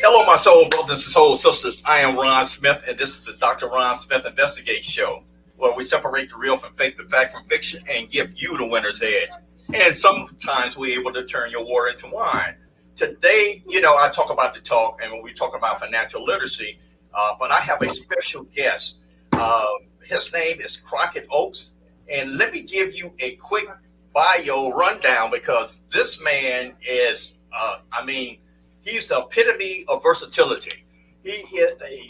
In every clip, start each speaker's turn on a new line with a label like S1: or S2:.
S1: Hello, my soul brothers and soul sisters. I am Ron Smith, and this is the Dr. Ron Smith Investigate Show, where we separate the real from fake, the fact from fiction, and give you the winner's edge. And sometimes we're able to turn your water into wine. Today, I talk about the talk, and when we talk about financial literacy, but I have a special guest. His name is Crocket Oaks, and let me give you a quick bio rundown because this man is, he's the epitome of versatility. He is a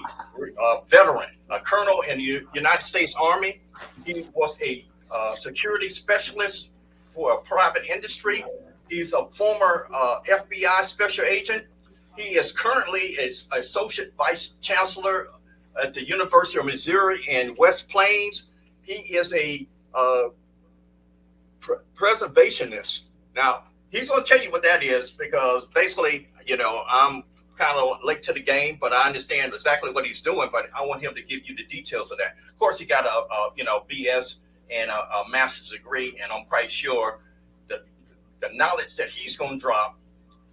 S1: veteran, a colonel in the United States Army. He was a security specialist for a private industry. He's a former FBI special agent. He is currently an associate vice chancellor at the University of Missouri in West Plains. He is a preservationist. Now, he's going to tell you what that is because basically, I'm kind of late to the game, but I understand exactly what he's doing. But I want him to give you the details of that. Of course, he got a BS and a master's degree, and I'm quite sure that the knowledge that he's going to drop,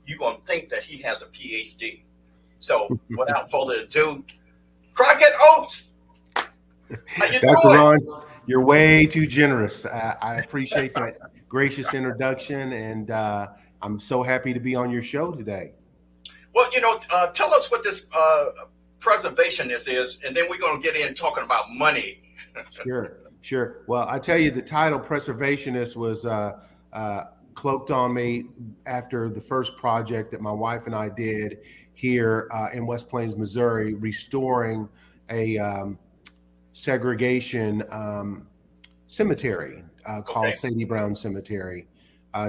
S1: you're going to think that he has a PhD. So, without further ado, Crocket Oaks. How you
S2: Dr.
S1: doing?
S2: Ron, you're way too generous. I appreciate that gracious introduction, and I'm so happy to be on your show today.
S1: Well, tell us what this preservationist is, and then we're going to get in talking about money.
S2: Sure. Well, I tell you, the title preservationist was cloaked on me after the first project that my wife and I did here in West Plains, Missouri, restoring a segregation cemetery called Sadie Brown Cemetery.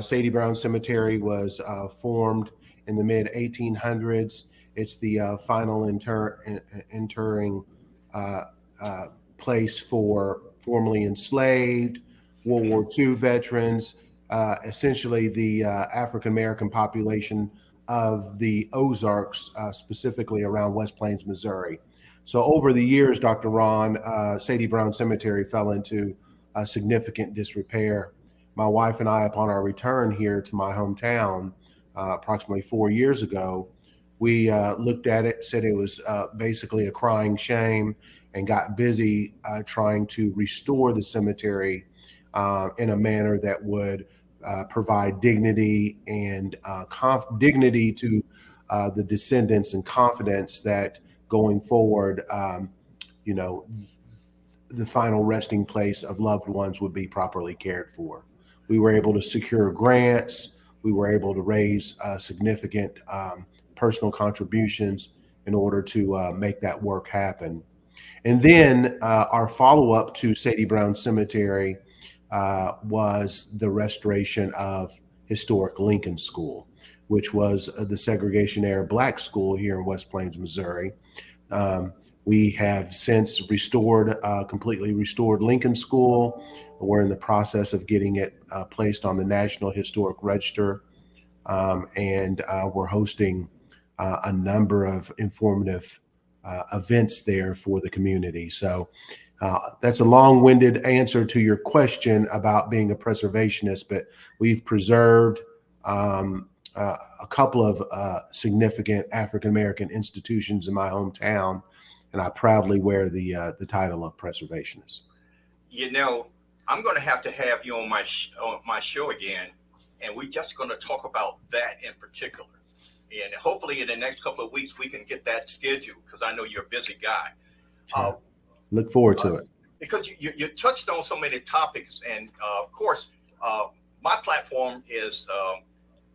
S2: Sadie Brown Cemetery was formed in the mid 1800s. It's the final interring place for formerly enslaved World War II veterans, essentially the African American population of the Ozarks, specifically around West Plains, Missouri. So over the years, Dr. Ron, Sadie Brown Cemetery fell into significant disrepair. My wife and I, upon our return here to my hometown, approximately 4 years ago, we looked at it, said it was basically a crying shame, and got busy trying to restore the cemetery in a manner that would provide dignity and dignity to the descendants and confidence that going forward, the final resting place of loved ones would be properly cared for. We were able to secure grants. We were able to raise significant personal contributions in order to make that work happen. And then our follow-up to Sadie Brown Cemetery was the restoration of historic Lincoln School, which was the segregation-era Black school here in West Plains, Missouri. We have since completely restored Lincoln School. We're in the process of getting it placed on the National Historic Register, and we're hosting a number of informative events there for the community. So that's a long-winded answer to your question about being a preservationist, but we've preserved a couple of significant African-American institutions in my hometown, and I proudly wear the title of preservationist.
S1: I'm going to have you on my show again, and we're just going to talk about that in particular. And hopefully in the next couple of weeks, we can get that scheduled because I know you're a busy guy.
S2: Look forward to it.
S1: Because you touched on so many topics. And of course, my platform is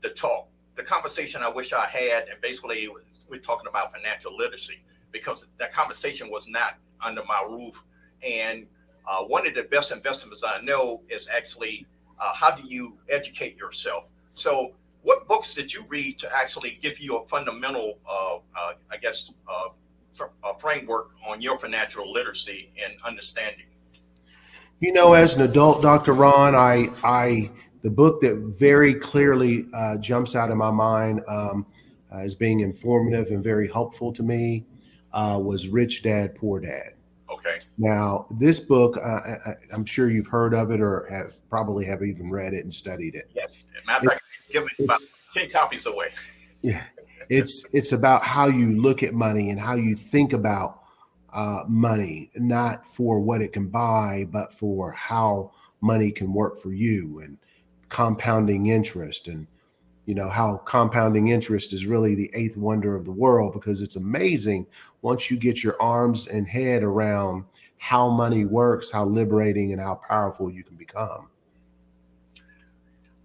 S1: the talk, the conversation I wish I had. And basically, we're talking about financial literacy because that conversation was not under my roof. And one of the best investments I know is actually how do you educate yourself? So what books did you read to actually give you a fundamental, framework on your financial literacy and understanding?
S2: As an adult, Dr. Ron, the book that very clearly jumps out of my mind as being informative and very helpful to me was Rich Dad, Poor Dad.
S1: Okay.
S2: Now, this book, I'm sure you've heard of it or probably have even read it and studied it.
S1: Yes. Matter of fact, give it about 10 copies away.
S2: Yeah. It's about how you look at money and how you think about money, not for what it can buy, but for how money can work for you, and compounding interest. And how compounding interest is really the eighth wonder of the world, because it's amazing once you get your arms and head around how money works, how liberating and how powerful you can become.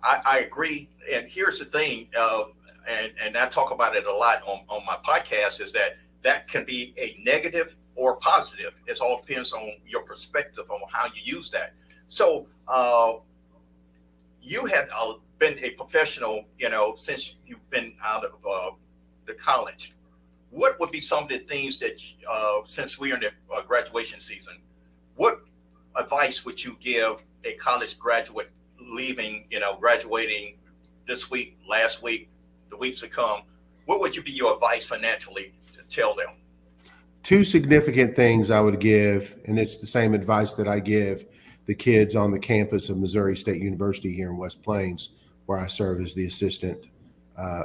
S1: I agree. And here's the thing, and I talk about it a lot on my podcast, is that can be a negative or positive. It all depends on your perspective on how you use that. So you have been a professional, since you've been out of the college. What would be some of the things that, since we're in the graduation season, what advice would you give a college graduate leaving, graduating this week, last week, the weeks to come? What would you be your advice financially to tell them?
S2: Two significant things I would give, and it's the same advice that I give the kids on the campus of Missouri State University here in West Plains, where I serve as the assistant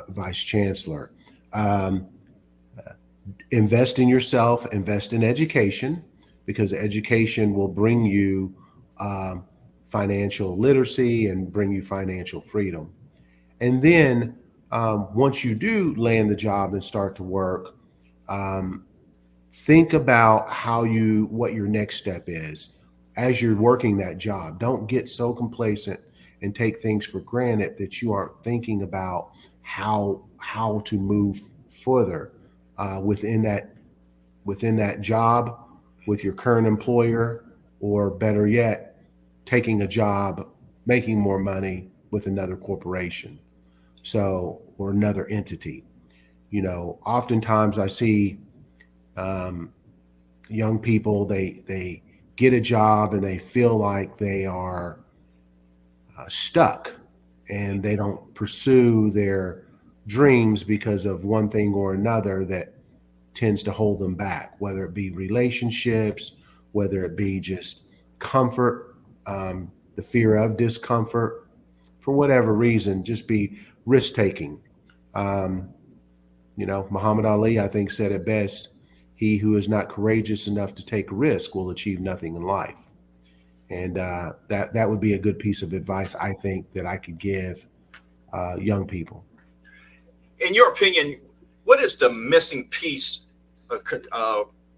S2: vice chancellor. Invest in yourself, invest in education, because education will bring you financial literacy and bring you financial freedom. And then once you do land the job and start to work, think about what your next step is as you're working that job. Don't get so complacent and take things for granted that you aren't thinking about how to move further within that job with your current employer, or better yet, taking a job, making more money with another corporation, or another entity. Oftentimes I see young people, they get a job and they feel like they are stuck, and they don't pursue their dreams because of one thing or another that tends to hold them back, whether it be relationships, whether it be just comfort, the fear of discomfort, for whatever reason, just be risk-taking. Muhammad Ali, I think, said it best: he who is not courageous enough to take a risk will achieve nothing in life. And that would be a good piece of advice, I think, that I could give young people.
S1: In your opinion, what is the missing piece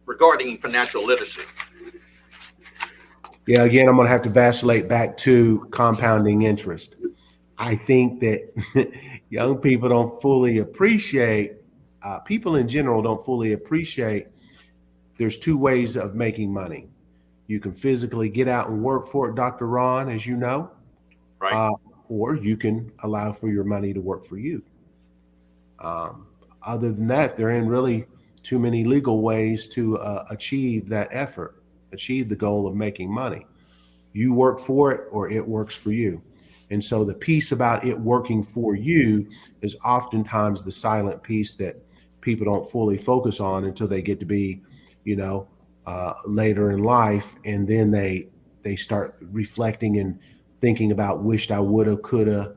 S1: regarding financial literacy?
S2: Yeah, again, I'm going to have to vacillate back to compounding interest. I think that young people don't fully appreciate, people in general don't fully appreciate, there's two ways of making money. You can physically get out and work for it, Dr. Ron, as you know,
S1: right?
S2: Or you can allow for your money to work for you. Other than that, there ain't really too many legal ways to achieve that effort, achieve the goal of making money. You work for it or it works for you. And so the piece about it working for you is oftentimes the silent piece that people don't fully focus on until they get to be, later in life. And then they start reflecting and thinking about wished I woulda, coulda,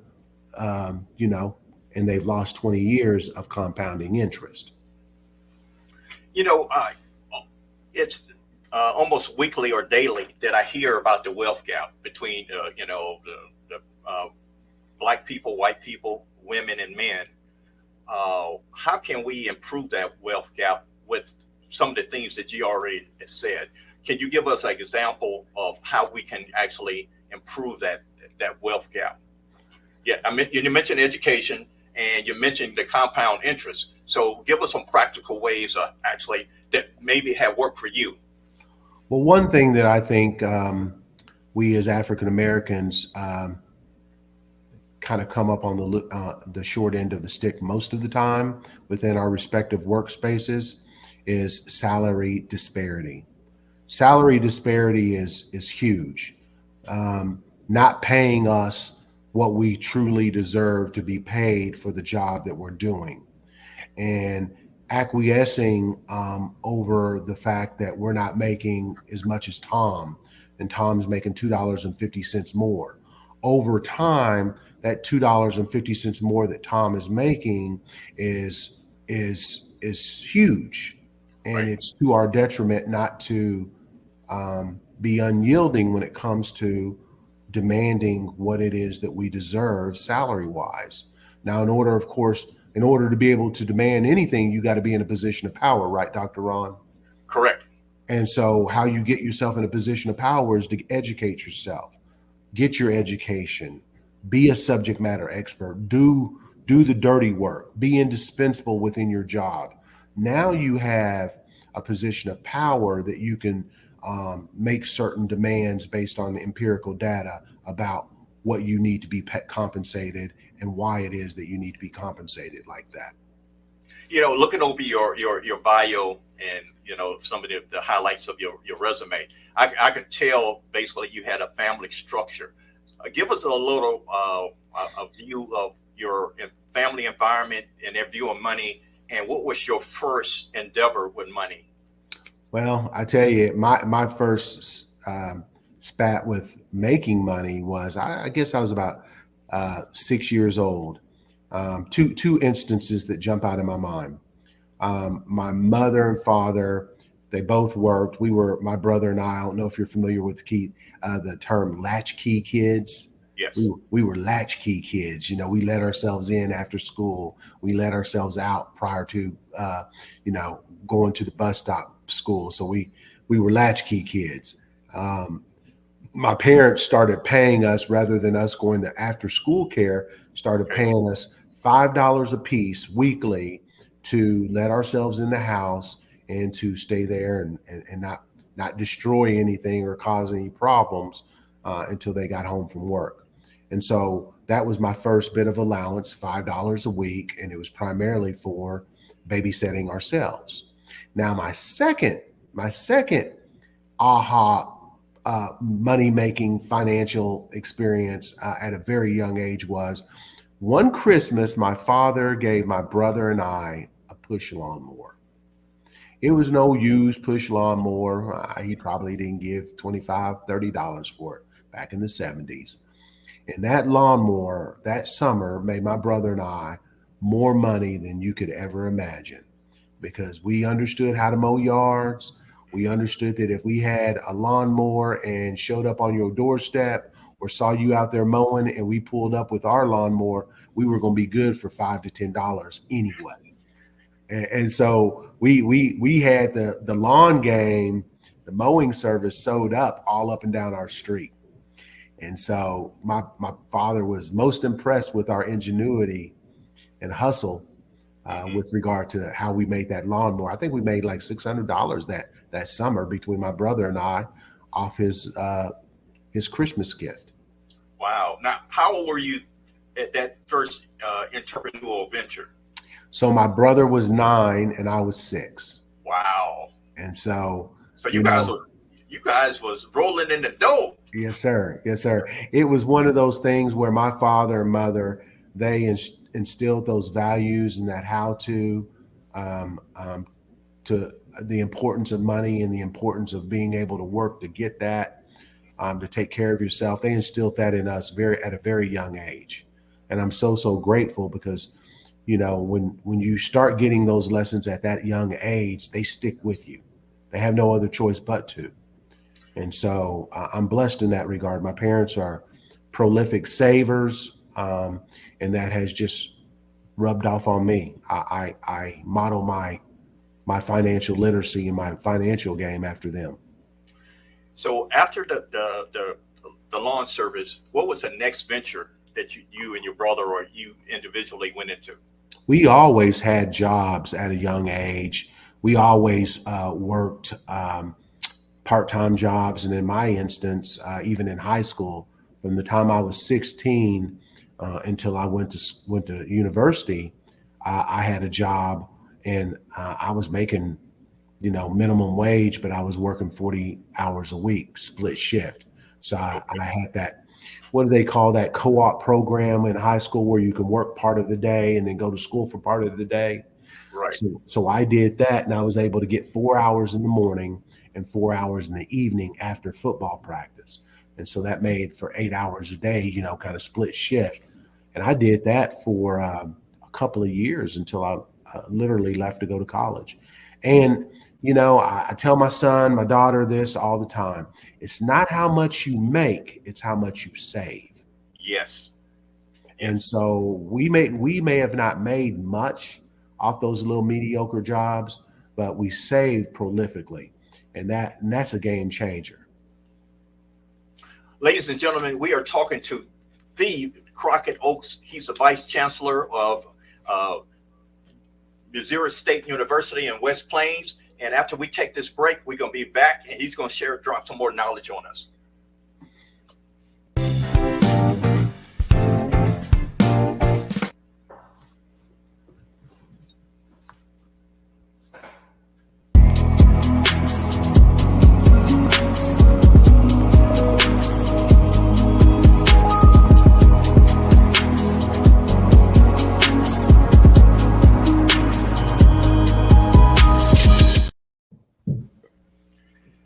S2: and they've lost 20 years of compounding interest.
S1: It's almost weekly or daily that I hear about the wealth gap between, the black people, white people, women, and men. How can we improve that wealth gap with some of the things that you already said? Can you give us an example of how we can actually improve that wealth gap? Yeah, you mentioned education and you mentioned the compound interest. So give us some practical ways actually that maybe have worked for you.
S2: Well, one thing that I think we as African Americans kind of come up on the short end of the stick most of the time within our respective workspaces is salary disparity. Salary disparity is huge. Not paying us what we truly deserve to be paid for the job that we're doing, and acquiescing over the fact that we're not making as much as Tom, and Tom's making $2.50 more. Over time, that $2.50 more that Tom is making is is huge, and
S1: Right.
S2: it's to our detriment not to be unyielding when it comes to demanding what it is that we deserve salary wise. Now, in order to be able to demand anything, you got to be in a position of power, right, Dr. Ron?
S1: Correct.
S2: And so, how you get yourself in a position of power is to educate yourself, get your education, be a subject matter expert, do the dirty work, be indispensable within your job. Now you have a position of power that you can make certain demands based on empirical data about what you need to be compensated and why it is that you need to be compensated like that.
S1: Looking over your bio and some of the highlights of your resume, I could tell basically you had a family structure. Give us a little a view of your family environment and their view of money, and what was your first endeavor with money?
S2: Well, I tell you, my first spat with making money was, I guess I was about 6 years old. Two instances that jump out in my mind. My mother and father, they both worked. My brother and I don't know if you're familiar with the term latchkey kids.
S1: Yes.
S2: We were latchkey kids. We let ourselves in after school. We let ourselves out prior to, going to the bus stop school. So we were latchkey kids. My parents started paying us, rather than us going to after school care, started paying us $5 a piece weekly to let ourselves in the house and to stay there and not destroy anything or cause any problems until they got home from work. And so that was my first bit of allowance, $5 a week, and it was primarily for babysitting ourselves. Now my second aha money making financial experience at a very young age was one Christmas. My father gave my brother and I a push lawnmower. It was no used push lawnmower. He probably didn't give $25, $30 for it back in the 70s. And that lawnmower that summer made my brother and I more money than you could ever imagine, because we understood how to mow yards. We understood that if we had a lawnmower and showed up on your doorstep or saw you out there mowing and we pulled up with our lawnmower, we were going to be good for $5 to $10 anyway. And so we had the lawn game, the mowing service sewed up all up and down our street. And so my father was most impressed with our ingenuity and hustle with regard to how we made that lawnmower. I think we made like $600 that summer between my brother and I off his Christmas gift.
S1: Wow. Now, how old were you at that first entrepreneurial venture?
S2: So my brother was 9 and I was 6.
S1: Wow.
S2: And so
S1: you guys was rolling in the dough.
S2: Yes, sir. Yes, sir. It was one of those things where my father and mother, they instilled those values and that how to the importance of money and the importance of being able to work to get that, to take care of yourself. They instilled that in us at a very young age. And I'm so grateful because, when you start getting those lessons at that young age, they stick with you. They have no other choice but to. And so I'm blessed in that regard. My parents are prolific savers, and that has just rubbed off on me. I model my financial literacy and my financial game after them.
S1: So after the lawn service, what was the next venture that you and your brother or you individually went into?
S2: We always had jobs at a young age. We always worked part-time jobs, and in my instance, even in high school, from the time I was 16 until I went to university, I had a job, and I was making, minimum wage, but I was working 40 hours a week, split shift. So I had that. What do they call that co-op program in high school where you can work part of the day and then go to school for part of the day?
S1: Right.
S2: So I did that, and I was able to get 4 hours in the morning and 4 hours in the evening after football practice. And so that made for 8 hours a day, kind of split shift. And I did that for a couple of years until literally left to go to college. And, I tell my son, my daughter this all the time. It's not how much you make, it's how much you save.
S1: Yes.
S2: And
S1: Yes.
S2: so we may have not made much off those little mediocre jobs, but we saved prolifically. And that's a game changer.
S1: Ladies and gentlemen, we are talking to the Crocket Oaks. He's the vice chancellor of Missouri State University in West Plains. And after we take this break, we're going to be back and he's going to drop some more knowledge on us.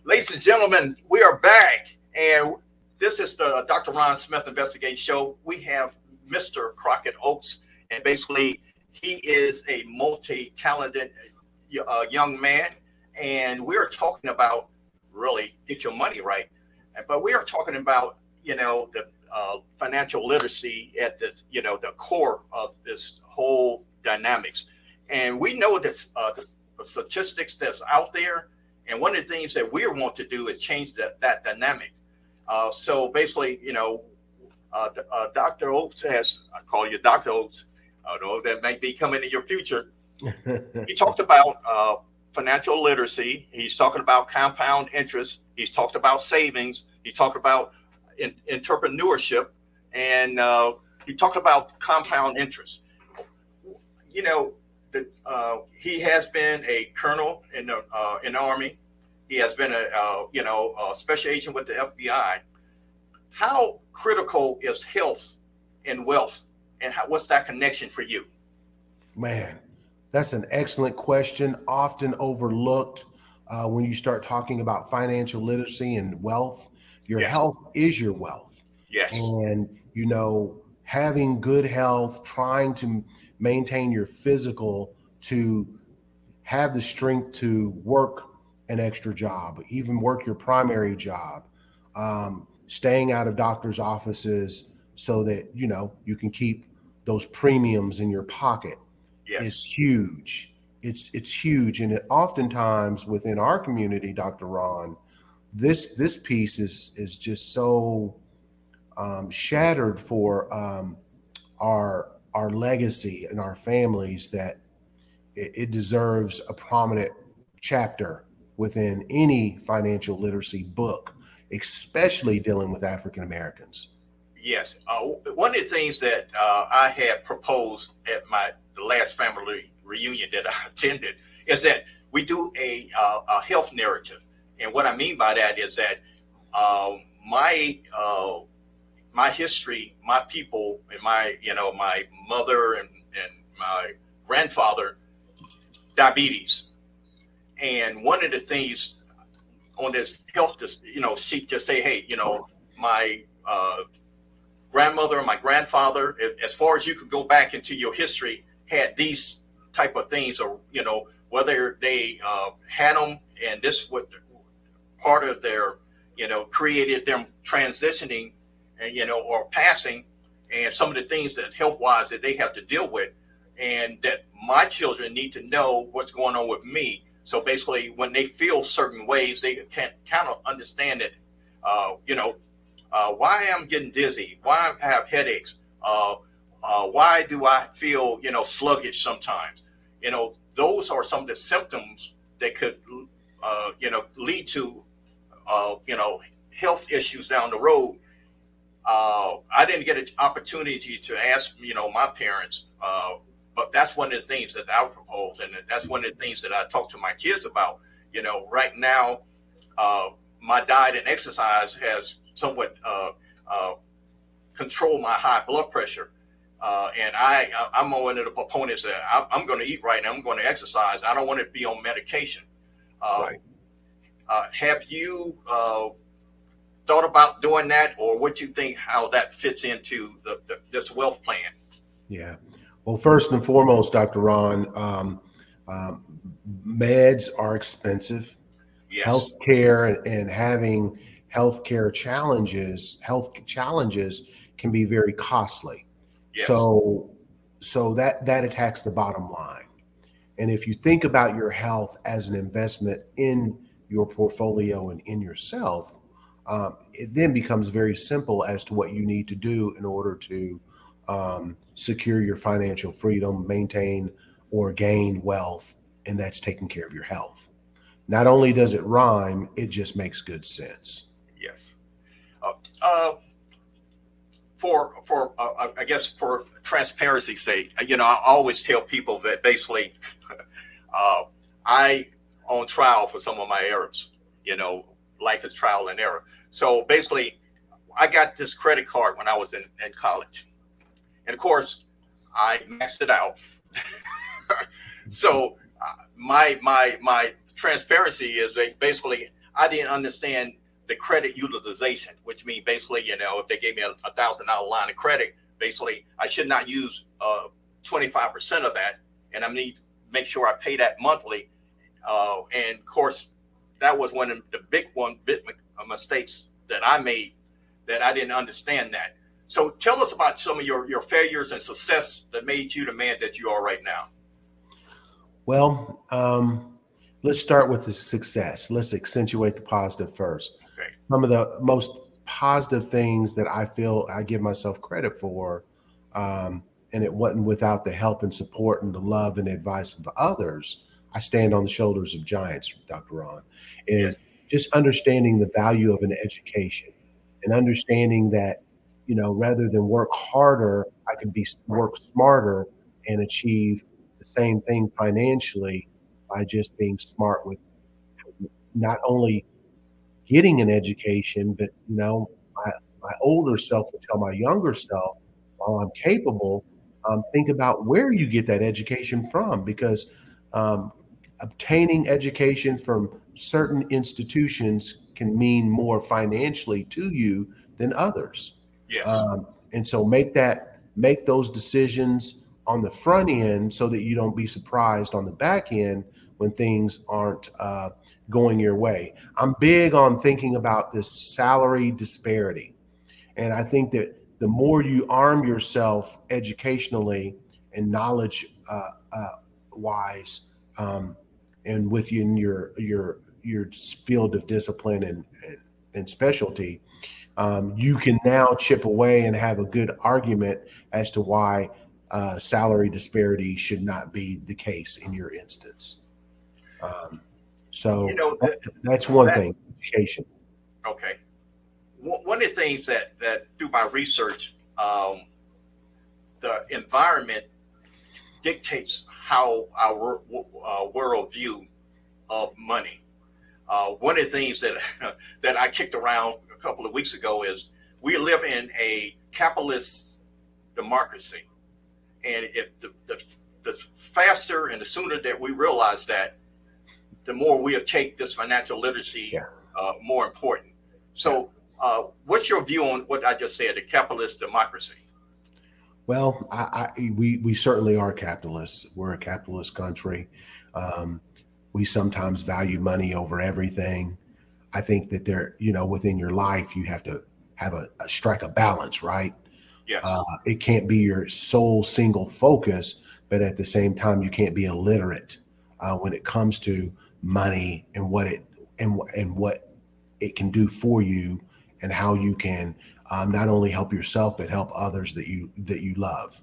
S1: Ladies and gentlemen, we are back, and this is the Dr. Ron Smith Investigate Show. We have Mr. Crocket Oaks, and basically he is a multi-talented young man, and we're talking about really get your money right. But we are talking about, the financial literacy at the core of this whole dynamics. And we know that the statistics that's out there. And one of the things that we want to do is change that dynamic. So basically, Dr. Oaks I call you Dr. Oaks, although that may be coming in your future. He talked about financial literacy. He's talking about compound interest. He's talked about savings. He talked about entrepreneurship. And he talked about compound interest. He has been a colonel in the Army. He has been a special agent with the FBI. How critical is health and wealth, and what's that connection for you?
S2: Man, that's an excellent question. Often overlooked when you start talking about financial literacy and wealth. Your
S1: Yes.
S2: health is your wealth.
S1: Yes.
S2: And, having good health, trying to maintain your physical, to have the strength to work an extra job, even work your primary job, staying out of doctors' offices so that, you can keep those premiums in your pocket
S1: Yes.
S2: is huge. It's huge. And oftentimes within our community, Dr. Ron, this piece is just so shattered for our legacy and our families that it deserves a prominent chapter within any financial literacy book, especially dealing with African Americans.
S1: Yes. One of the things that I had proposed at the last family reunion that I attended is that we do a health narrative. And what I mean by that is that my history, my people, and my mother and my grandfather, diabetes. And one of the things on this health, sheet just say, hey, my grandmother and my grandfather, as far as you could go back into your history, had these type of things, or whether they had them, and this was part of their, created them transitioning, and or passing, and some of the things that health-wise that they have to deal with, and that my children need to know what's going on with me. So basically, when they feel certain ways, they can kind of understand it. Why I'm getting dizzy, why I have headaches, why do I feel, sluggish sometimes? Those are some of the symptoms that could, lead to, health issues down the road. I didn't get an opportunity to ask, my parents, but that's one of the things that I propose, and that's one of the things that I talk to my kids about. Right now, my diet and exercise has somewhat controlled my high blood pressure, and I'm one of the proponents that I'm going to eat right, and I'm going to exercise. I don't want to be on medication.
S2: Right.
S1: Have you thought about doing that, or what you think how that fits into this wealth plan?
S2: Yeah. Well, first and foremost, Dr. Ron, meds are expensive.
S1: Yes.
S2: Healthcare and having health challenges can be very costly.
S1: Yes.
S2: So, that attacks the bottom line. And if you think about your health as an investment in your portfolio and in yourself, it then becomes very simple as to what you need to do in order to secure your financial freedom, maintain or gain wealth, and that's taking care of your health. Not only does it rhyme, it just makes good sense.
S1: Yes. Uh, uh, for I guess for transparency's sake, I always tell people that basically, uh, I on trial for some of my errors. Life is trial and error. So basically, I got this credit card when I was in college, and of course, I maxed it out. So my transparency is that basically I didn't understand the credit utilization, which means basically, if they gave me a $1,000 line of credit, basically I should not use 25% of that, and I need to make sure I pay that monthly. And of course, that was one of the big mistakes that I made, that I didn't understand that. So tell us about some of your failures and success that made you the man that you are right now.
S2: Well, let's start with the success. Let's accentuate the positive first.
S1: Okay.
S2: Some of the most positive things that I feel I give myself credit for, and it wasn't without the help and support and the love and advice of others. I stand on the shoulders of giants, Dr. Ron,
S1: Yes.
S2: is just understanding the value of an education and understanding that, rather than work harder, I could work smarter and achieve the same thing financially by just being smart with not only getting an education, but my older self would tell my younger self, while I'm capable, think about where you get that education from, because um, obtaining education from certain institutions can mean more financially to you than others.
S1: Yes.
S2: And so make those decisions on the front end so that you don't be surprised on the back end when things aren't going your way. I'm big on thinking about this salary disparity. And I think that the more you arm yourself educationally and knowledge wise, and within your field of discipline and specialty, you can now chip away and have a good argument as to why salary disparity should not be the case in your instance. So that's one
S1: that
S2: thing, education.
S1: okay. One of the things that through my research, the environment dictates how our worldview of money. One of the things that that I kicked around a couple of weeks ago is we live in a capitalist democracy, and if the faster and the sooner that we realize that, the more we'll take this financial literacy more important. So, what's your view on what I just said, the capitalist democracy?
S2: Well, we certainly are capitalists. We're a capitalist country. We sometimes value money over everything. I think that within your life, you have to have a strike a balance, right?
S1: Yes.
S2: It can't be your sole single focus, but at the same time, you can't be illiterate when it comes to money and what it can do for you, and how you can not only help yourself but help others that you love.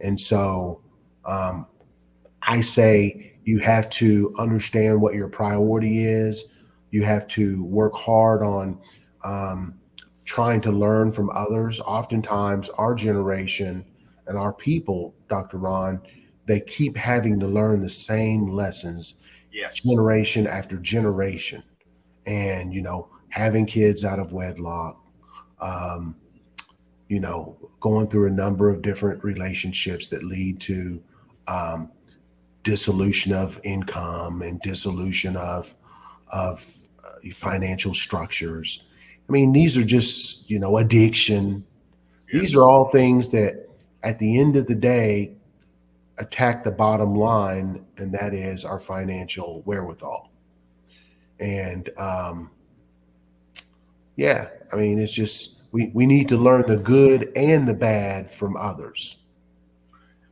S2: And so I say you have to understand what your priority is. You have to work hard on trying to learn from others. Oftentimes, our generation and our people, Dr. Ron, they keep having to learn the same lessons
S1: Yes.
S2: generation after generation. And, having kids out of wedlock, um, going through a number of different relationships that lead to dissolution of income and dissolution of financial structures. I mean, these are just, addiction.
S1: Yes.
S2: These are all things that at the end of the day, attack the bottom line, and that is our financial wherewithal. And yeah, I mean, it's just we need to learn the good and the bad from others.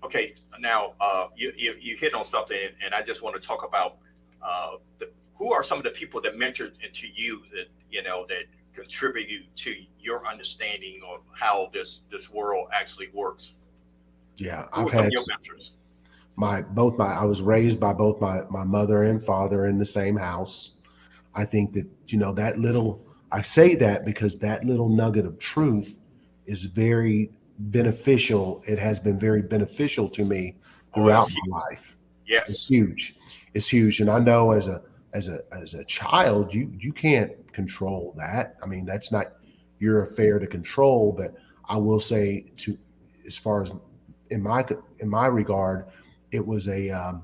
S1: Okay, now you hit on something, and I just want to talk about who are some of the people that mentored into you that that contribute to your understanding of how this world actually works.
S2: Yeah,
S1: Who
S2: I've
S1: are some of
S2: had
S1: your mentors?
S2: I was raised by both my mother and father in the same house. I think that, I say that because that little nugget of truth is very beneficial. It has been very beneficial to me
S1: Oh,
S2: throughout
S1: it's
S2: my life. It's
S1: yes,
S2: huge. It's huge. And I know as a child, you can't control that. I mean, that's not your affair to control, but I will say as far as in my regard, it was a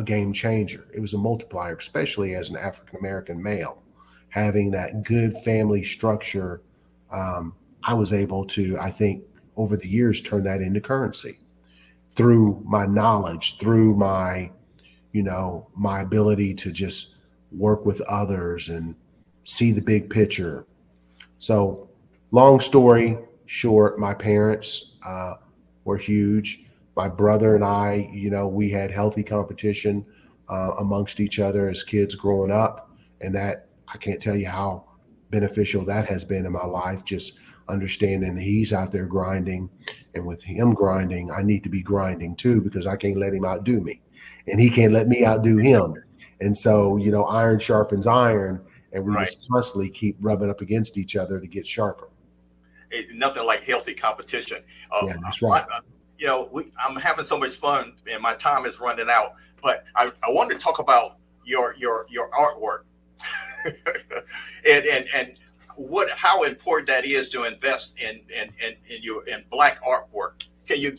S2: game changer. It was a multiplier, especially as an African American male, having that good family structure. I was able to, I think, over the years, turn that into currency through my knowledge, through my ability to just work with others and see the big picture. So, long story short, my parents were huge. My brother and I, we had healthy competition amongst each other as kids growing up. And that, I can't tell you how beneficial that has been in my life, just understanding that he's out there grinding. And with him grinding, I need to be grinding too, because I can't let him outdo me. And he can't let me outdo him. And so, iron sharpens iron, and we
S1: right.
S2: just constantly keep rubbing up against each other to get sharper.
S1: Nothing like healthy competition.
S2: Yeah, that's right.
S1: I'm having so much fun, and my time is running out. But I want to talk about your artwork, and how important that is to invest in Black artwork. Can you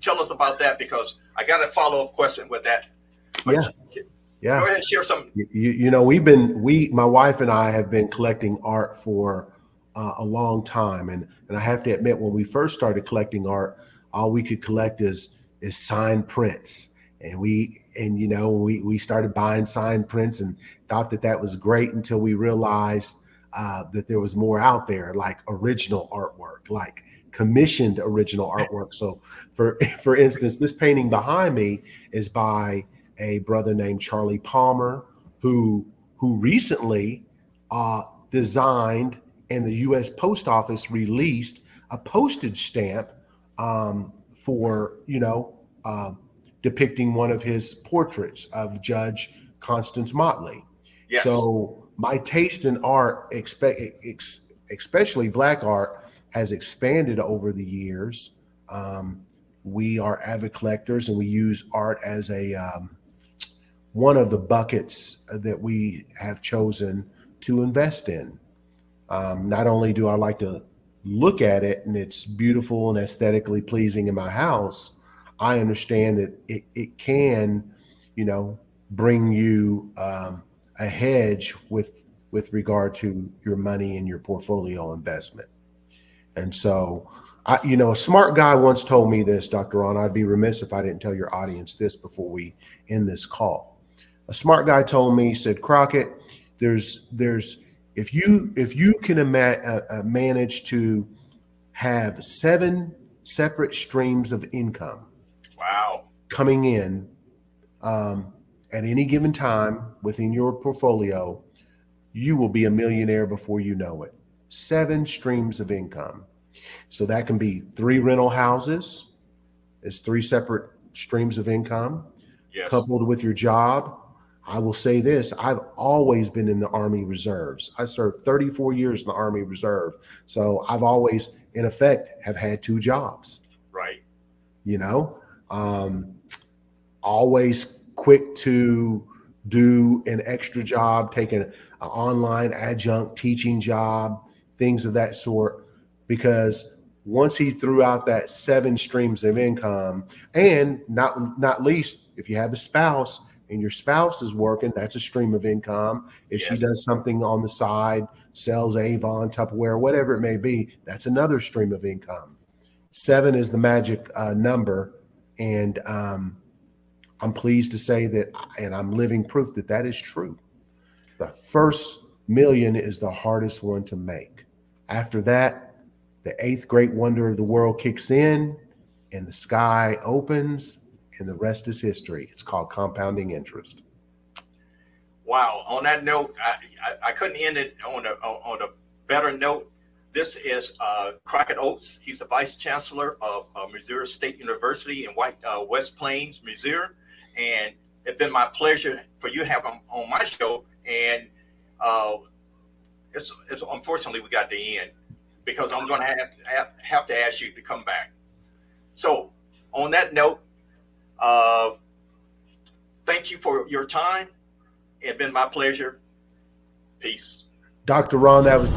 S1: tell us about that? Because I got a follow up question with that. But
S2: Yeah.
S1: Go ahead and share some.
S2: My wife and I have been collecting art for a long time, and I have to admit, when we first started collecting art, all we could collect is signed prints, and we started buying signed prints and thought that was great until we realized that there was more out there, like original artwork, like commissioned original artwork. So, for instance, this painting behind me is by a brother named Charlie Palmer, who recently designed, and the U.S. Post Office released a postage stamp for depicting one of his portraits of Judge Constance Motley.
S1: Yes.
S2: So my taste in art, especially Black art, has expanded over the years. We are avid collectors, and we use art as one of the buckets that we have chosen to invest in. Not only do I like to look at it and it's beautiful and aesthetically pleasing in my house, I understand that it can, bring you a hedge with regard to your money and your portfolio investment. And so, a smart guy once told me this, Dr. Ron. I'd be remiss if I didn't tell your audience this before we end this call. A smart guy told me, he said, Crocket, there's if you can manage to have 7 separate streams of income,
S1: wow,
S2: coming in at any given time within your portfolio, you will be a millionaire before you know it. 7 streams of income. So that can be 3 rental houses as 3 separate streams of income,
S1: yes,
S2: coupled with your job. I will say this, I've always been in the Army Reserves. I served 34 years in the Army Reserve. So I've always, in effect, have had 2 jobs.
S1: right.
S2: Always quick to do an extra job, take an online adjunct teaching job, things of that sort, because once he threw out that 7 streams of income, and not least, if you have a spouse and your spouse is working, that's a stream of income. If she does something on the side, sells Avon, Tupperware, whatever it may be, that's another stream of income. 7 is the magic number And I'm pleased to say that, and I'm living proof that that is true. The first million is the hardest one to make. After that, the eighth great wonder of the world kicks in and the sky opens and the rest is history. It's called compounding interest.
S1: Wow. On that note, I couldn't end it on a better note. This is Crocket Oates. He's the Vice Chancellor of Missouri State University in West Plains, Missouri. And it's been my pleasure for you to have him on my show. And it's unfortunately we got the end because I'm going to have to ask you to come back. So on that note, thank you for your time. It's been my pleasure. Peace.
S2: Dr. Ron, that was